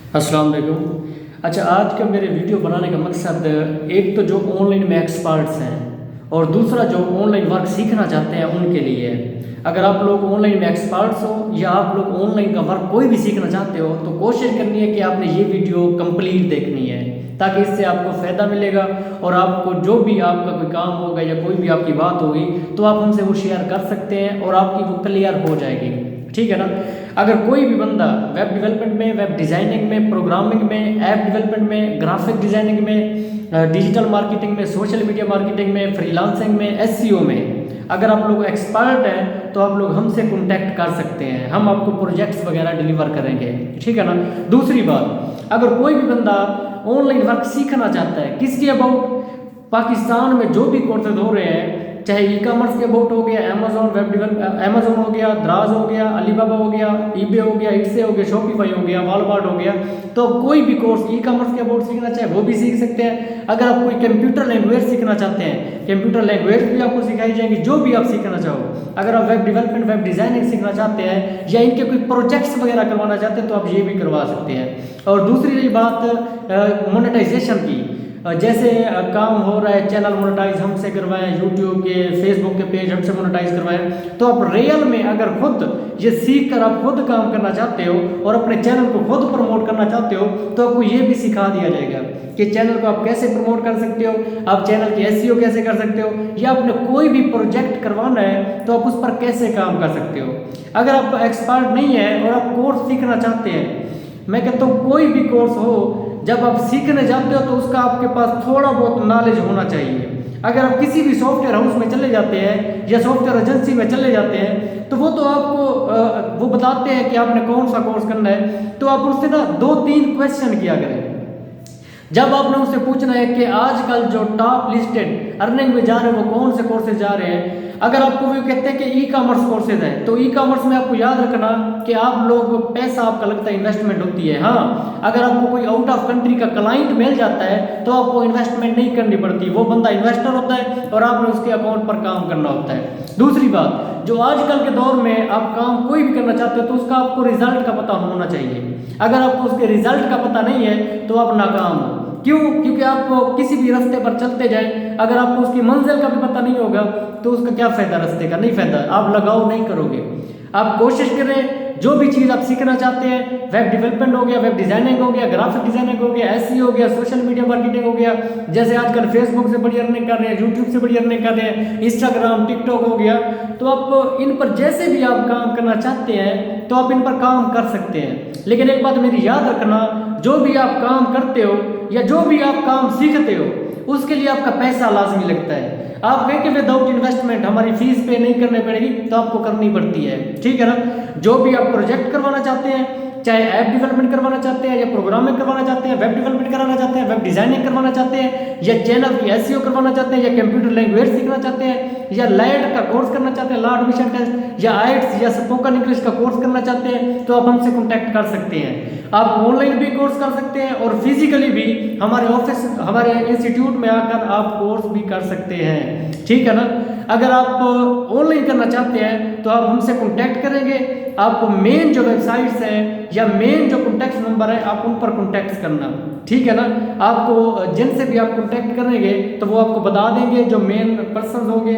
अस्सलाम वालेकुम। अच्छा, आज का मेरे वीडियो बनाने का मकसद एक तो जो ऑनलाइन में एक्सपर्ट्स हैं और दूसरा जो ऑनलाइन वर्क सीखना चाहते हैं उनके लिए है। अगर आप लोग ऑनलाइन में एक्सपर्ट्स हो या आप लोग ऑनलाइन का वर्क कोई भी सीखना चाहते हो तो कोशिश करनी है कि आपने ये वीडियो कंप्लीट देखनी है, ताकि इससे आपको फ़ायदा मिलेगा और आपको जो भी आपका कोई काम होगा या कोई भी आपकी बात होगी तो आप हमसे वो शेयर कर सकते हैं और आपकी वो क्लियर हो जाएगी। ठीक है ना। अगर कोई भी बंदा वेब डेवलपमेंट में, वेब डिज़ाइनिंग में, प्रोग्रामिंग में, ऐप डेवलपमेंट में, ग्राफिक डिज़ाइनिंग में, डिजिटल मार्केटिंग में, सोशल मीडिया मार्केटिंग में, फ्रीलांसिंग में, एसईओ में अगर आप लोग एक्सपर्ट हैं तो आप लोग हमसे कॉन्टैक्ट कर सकते हैं। हम आपको प्रोजेक्ट्स वगैरह डिलीवर करेंगे। ठीक है ना। दूसरी बात, अगर कोई भी बंदा ऑनलाइन वर्क सीखना चाहता है किसके अबाउट, पाकिस्तान में जो भी कोर्सेज हो रहे हैं, चाहे ई कॉमर्स के अबाउट हो गया, अमेजोन वेब डेवलप, अमेजोन हो गया, द्राज हो गया, अलीबाबा हो गया, ईबे हो गया, इससे हो गया, शॉपिफाई हो गया, वॉलमार्ट हो गया, तो कोई भी कोर्स ई कॉमर्स के अबाउट सीखना चाहे वो भी सीख सकते हैं। अगर आप कोई कंप्यूटर लैंग्वेज सीखना चाहते हैं, कंप्यूटर लैंग्वेज भी आपको सिखाई जाएगी, जो भी आप सीखना चाहो। अगर आप वेब डेवलपमेंट, वेब डिज़ाइनिंग सीखना चाहते हैं या इनके कोई प्रोजेक्ट्स वगैरह करवाना चाहते हैं तो आप ये भी करवा सकते हैं। और दूसरी रही बात मोनेटाइजेशन की, जैसे काम हो रहा है, चैनल मोनेटाइज हमसे करवाएं, यूट्यूब के, फेसबुक के पेज हमसे मोनेटाइज करवाएं, तो आप रियल में अगर खुद ये सीख कर आप खुद काम करना चाहते हो और अपने चैनल को खुद प्रमोट करना चाहते हो तो आपको ये भी सिखा दिया जाएगा कि चैनल को आप कैसे प्रमोट कर सकते हो, आप चैनल की एसईओ कैसे कर सकते हो, या आपने कोई भी प्रोजेक्ट करवाना है तो आप उस पर कैसे काम कर सकते हो। अगर आप एक्सपर्ट नहीं है और आप कोर्स सीखना चाहते हैं, मैं कहता हूँ कोई भी कोर्स हो, जब आप सीखने जाते हो तो उसका आपके पास थोड़ा बहुत नॉलेज होना चाहिए। अगर आप किसी भी सॉफ्टवेयर हाउस में चले जाते हैं या सॉफ्टवेयर एजेंसी में चले जाते हैं तो वो तो आपको वो बताते हैं कि आपने कौन सा कोर्स करना है, तो आप उससे ना 2-3 क्वेश्चन किया करें। जब आपने उससे पूछना है कि आजकल जो टॉप लिस्टेड अर्निंग में जा रहे हैं वो कौन से कोर्सेज जा रहे हैं, अगर आपको वो कहते हैं कि ई कॉमर्स कोर्सेज है तो ई कॉमर्स में आपको याद रखना कि आप लोग पैसा आपका लगता है, इन्वेस्टमेंट होती है। हाँ, अगर आपको कोई आउट ऑफ कंट्री का क्लाइंट मिल जाता है तो आपको इन्वेस्टमेंट नहीं करनी पड़ती, वो बंदा इन्वेस्टर होता है और आपने उसके अकाउंट पर काम करना होता है। दूसरी बात, जो आजकल के दौर में आप काम कोई भी करना चाहते हो तो उसका आपको रिजल्ट का पता होना चाहिए। अगर आपको उसके रिजल्ट का पता नहीं है तो आप नाकाम हो। क्यों? क्योंकि आप किसी भी रास्ते पर चलते जाएं, अगर आपको उसकी मंजिल का भी पता नहीं होगा तो उसका क्या फ़ायदा, रास्ते का नहीं फ़ायदा, आप लगाव नहीं करोगे। आप कोशिश करें जो भी चीज़ आप सीखना चाहते हैं, वेब डेवलपमेंट हो गया, वेब डिज़ाइनिंग हो गया, ग्राफिक डिज़ाइनिंग हो गया, एसईओ हो गया, सोशल मीडिया मार्केटिंग हो गया, जैसे आजकल फेसबुक से बड़ी अर्निंग कर रहे हैं, यूट्यूब से बड़ी अर्निंग कर रहे हैं, इंस्टाग्राम, टिकटॉक हो गया, तो आप इन पर जैसे भी आप काम करना चाहते हैं तो आप इन पर काम कर सकते हैं। लेकिन एक बात मेरी याद रखना, जो भी आप काम करते हो या जो भी आप काम सीखते हो उसके लिए आपका पैसा लाजमी लगता है। आप कहें कि विदाउट इन्वेस्टमेंट हमारी फीस पे नहीं करनी पड़ेगी, तो आपको करनी पड़ती है। ठीक है ना। जो भी आप प्रोजेक्ट करवाना चाहते हैं, चाहे ऐप डेवलपमेंट करवाना चाहते हैं या प्रोग्रामिंग करवाना चाहते हैं, वेब डेवलपमेंट कराना चाहते हैं, वेब डिज़ाइनिंग करवाना चाहते हैं या चैनल की एसईओ करवाना चाहते हैं या कंप्यूटर लैंग्वेज सीखना चाहते हैं या लैड का कोर्स करना चाहते हैं, लॉ एडमिशन टेस्ट या आइट्स या स्पोकन इंग्लिश का कोर्स करना चाहते हैं, तो आप हमसे कॉन्टैक्ट कर सकते हैं। आप ऑनलाइन भी कोर्स कर सकते हैं और फिजिकली भी हमारे ऑफिस, हमारे इंस्टीट्यूट में आकर आप कोर्स भी कर सकते हैं। ठीक है ना। अगर आप ऑनलाइन करना चाहते हैं तो आप हमसे कॉन्टैक्ट करेंगे। आप मेन जो वेबसाइट्स हैं या मेन जो कॉन्टैक्ट नंबर है आप उन पर कॉन्टैक्ट करना। ठीक है ना। आपको जिनसे भी आप कॉन्टैक्ट करेंगे तो वो आपको बता देंगे, जो मेन पर्सन होंगे,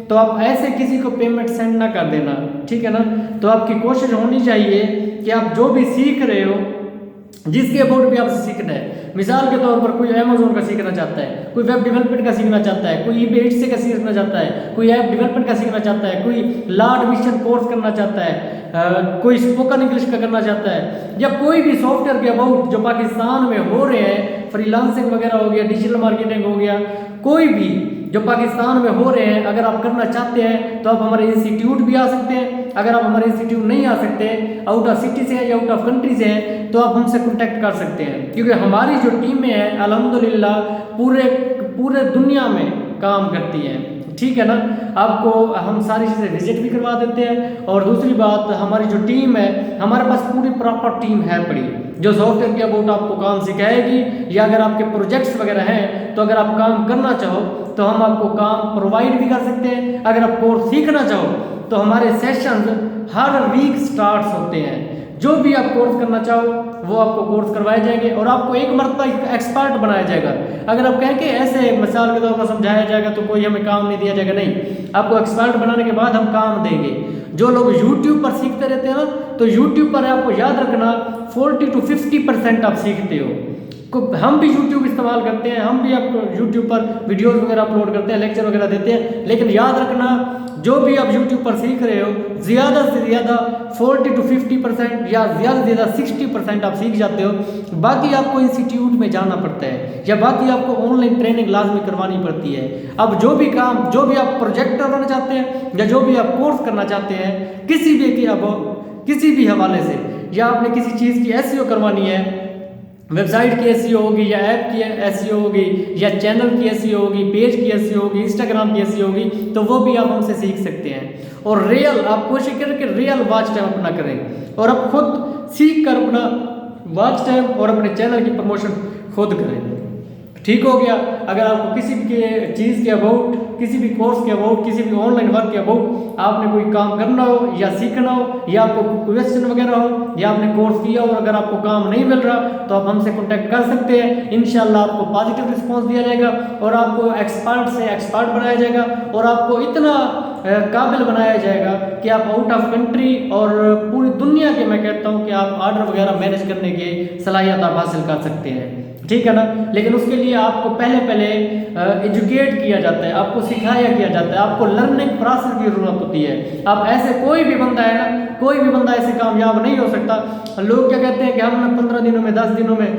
तो आप ऐसे किसी को पेमेंट सेंड ना कर देना। ठीक है ना। तो आपकी कोशिश होनी चाहिए कि आप जो भी सीख रहे हो, जिसके अबाउट भी आपसे सीखना है, मिसाल के तौर पर कोई अमेजोन का सीखना चाहता है, कोई वेब डेवलपमेंट का सीखना चाहता है, कोई ईबे से का सीखना चाहता है, कोई ऐप डेवलपमेंट का सीखना चाहता है, कोई लॉ एडमिशन कोर्स करना चाहता है, कोई स्पोकन इंग्लिश का करना चाहता है, या कोई भी सॉफ्टवेयर के अबाउट जो पाकिस्तान में हो रहे हैं, फ्रीलांसिंग वगैरह हो गया, डिजिटल मार्केटिंग हो गया, कोई भी जो पाकिस्तान में हो रहे हैं, अगर आप करना चाहते हैं तो आप हमारे इंस्टीट्यूट भी आ सकते हैं। अगर आप हमारे इंस्टीट्यूट नहीं आ सकते, आउट ऑफ सिटी से है या आउट ऑफ कंट्री से है, तो आप हमसे कॉन्टैक्ट कर सकते हैं, क्योंकि हमारी जो टीमें हैं अल्हम्दुलिल्लाह पूरे दुनिया में काम करती हैं। ठीक है ना। आपको हम सारी चीज़ें विजिट भी करवा देते हैं। और दूसरी बात, हमारी जो टीम है, हमारे पास पूरी प्रॉपर टीम है पड़ी, जो सॉफ्टवेयर के अबाउट आपको काम सिखाएगी, या अगर आपके प्रोजेक्ट्स वगैरह हैं तो अगर आप काम करना चाहो तो हम आपको काम प्रोवाइड भी कर सकते हैं। अगर आप कोर्स सीखना चाहो तो हमारे सेशंस हर वीक स्टार्ट होते हैं। जो भी आप कोर्स करना चाहो वो आपको कोर्स करवाए जाएंगे और आपको एक मरतबा एक्सपर्ट बनाया जाएगा। अगर आप कहें कि ऐसे मिसाल के तौर पर समझाया जाएगा तो कोई हमें काम नहीं दिया जाएगा, नहीं, आपको एक्सपर्ट बनाने के बाद हम काम देंगे। जो लोग YouTube पर सीखते रहते हैं ना, तो YouTube पर आपको याद रखना 40 to 50% आप सीखते हो। हम भी YouTube इस्तेमाल करते हैं, हम भी आपको YouTube पर वीडियोस वगैरह अपलोड करते हैं, लेक्चर वगैरह देते हैं, लेकिन याद रखना जो भी आप YouTube पर सीख रहे हो ज़्यादा से ज़्यादा 40 to 50% या ज़्यादा से ज़्यादा 60% आप सीख जाते हो। बाकी आपको इंस्टीट्यूट में जाना पड़ता है या बाकी आपको ऑनलाइन ट्रेनिंग लाजमी करवानी पड़ती है। अब जो भी काम, जो भी आप प्रोजेक्टर बनना चाहते हैं या जो भी आप कोर्स करना चाहते हैं किसी भी हवाले से, या आपने किसी चीज़ की SEO करवानी है, वेबसाइट की SEO होगी या ऐप की SEO होगी या चैनल की SEO होगी, पेज की SEO होगी, इंस्टाग्राम की SEO होगी, तो वो भी आप हमसे सीख सकते हैं। और रियल आप कोशिश करें कि रियल वॉच टाइम अपना करें और आप खुद सीख कर अपना वॉच टाइम और अपने चैनल की प्रमोशन खुद करें। ठीक हो गया। अगर आपको किसी भी चीज़ के अबाउट, किसी भी कोर्स के अबाउट, किसी भी ऑनलाइन वर्क के अबाउट आपने कोई काम करना हो या सीखना हो या आपको क्वेश्चन वगैरह हो या आपने कोर्स किया हो, अगर आपको काम नहीं मिल रहा तो आप हमसे कांटेक्ट कर सकते हैं। इंशाल्लाह आपको पॉजिटिव रिस्पांस दिया जाएगा और आपको एक्सपर्ट से एक्सपर्ट बनाया जाएगा और आपको इतना काबिल बनाया जाएगा कि आप आउट ऑफ कंट्री और पूरी दुनिया के, मैं कहता हूँ कि आप ऑर्डर वगैरह मैनेज करने की सलाहियत आप हासिल कर सकते हैं। ठीक है ना। लेकिन उसके लिए आपको पहले एजुकेट किया जाता है, आपको सिखाया किया जाता है, आपको लर्निंग प्रोसेस की ज़रूरत होती है। अब ऐसे कोई भी बंदा है ना, कोई भी बंदा ऐसे कामयाब नहीं हो सकता। लोग क्या कहते हैं कि हम 15 दिनों में, 10 दिनों में,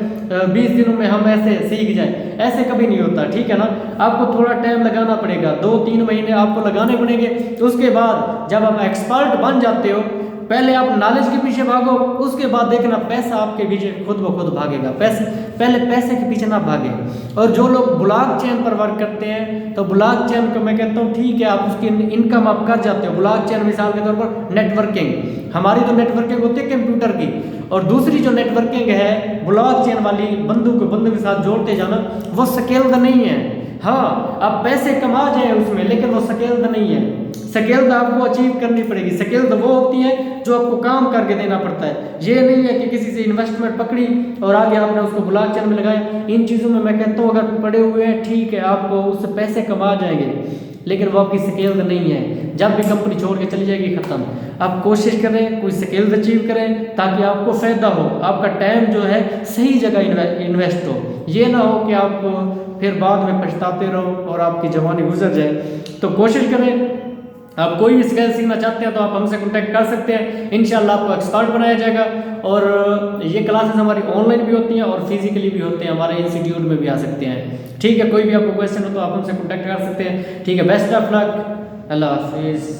20 दिनों में हम ऐसे सीख जाए, ऐसे कभी नहीं होता। ठीक है ना। आपको थोड़ा टाइम लगाना पड़ेगा, 2-3 महीने आपको लगाने पड़ेंगे। उसके बाद जब आप एक्सपर्ट बन जाते हो, पहले आप नॉलेज के पीछे भागो, उसके बाद देखना पैसा आपके पीछे खुद ब खुद भागेगा। पहले पैसे के पीछे ना भागे। और जो लोग ब्लॉकचेन पर वर्क करते हैं, तो ब्लॉकचेन को मैं कहता हूँ ठीक है, आप उसकी इनकम आप कर जाते हो। ब्लॉकचेन मिसाल के तौर पर नेटवर्किंग, हमारी तो नेटवर्किंग होती है कंप्यूटर की, और दूसरी जो नेटवर्किंग है ब्लॉकचेन वाली, बंदूक को बंदूक के साथ जोड़ते जाना, वो स्केल्ड नहीं है। हाँ, आप पैसे कमा जाए उसमें, लेकिन वो स्केल्ड नहीं है। स्केल्ड आपको अचीव करनी पड़ेगी। स्केल्ड वो होती है जो आपको काम करके देना पड़ता है। ये नहीं है कि किसी से इन्वेस्टमेंट पकड़ी और आगे आपने उसको ब्लॉकचेन में लगाया। इन चीज़ों में मैं कहता हूँ अगर पड़े हुए हैं ठीक है, आप उससे पैसे कमा जाएंगे, लेकिन वो आपकी स्केल्ड नहीं है। जब भी कंपनी छोड़ के चली जाएगी, खत्म। आप कोशिश करें कोई स्केल्ड अचीव करें ताकि आपको फ़ायदा हो, आपका टाइम जो है सही जगह इन्वेस्ट हो। ये ना हो कि आप फिर बाद में पछताते रहो और आपकी जवानी गुजर जाए। तो कोशिश करें, आप कोई भी स्किल सीखना चाहते हैं तो आप हमसे कांटेक्ट कर सकते हैं। इंशाल्लाह आपको एक्सपर्ट बनाया जाएगा। और ये क्लासेस हमारी ऑनलाइन भी होती हैं और फिजिकली भी होते हैं, हमारे इंस्टीट्यूट में भी आ सकते हैं। ठीक है, कोई भी आपको क्वेश्चन हो तो आप हमसे कांटेक्ट कर सकते हैं। ठीक है, बेस्ट ऑफ लक, अल्लाह हाफिज़।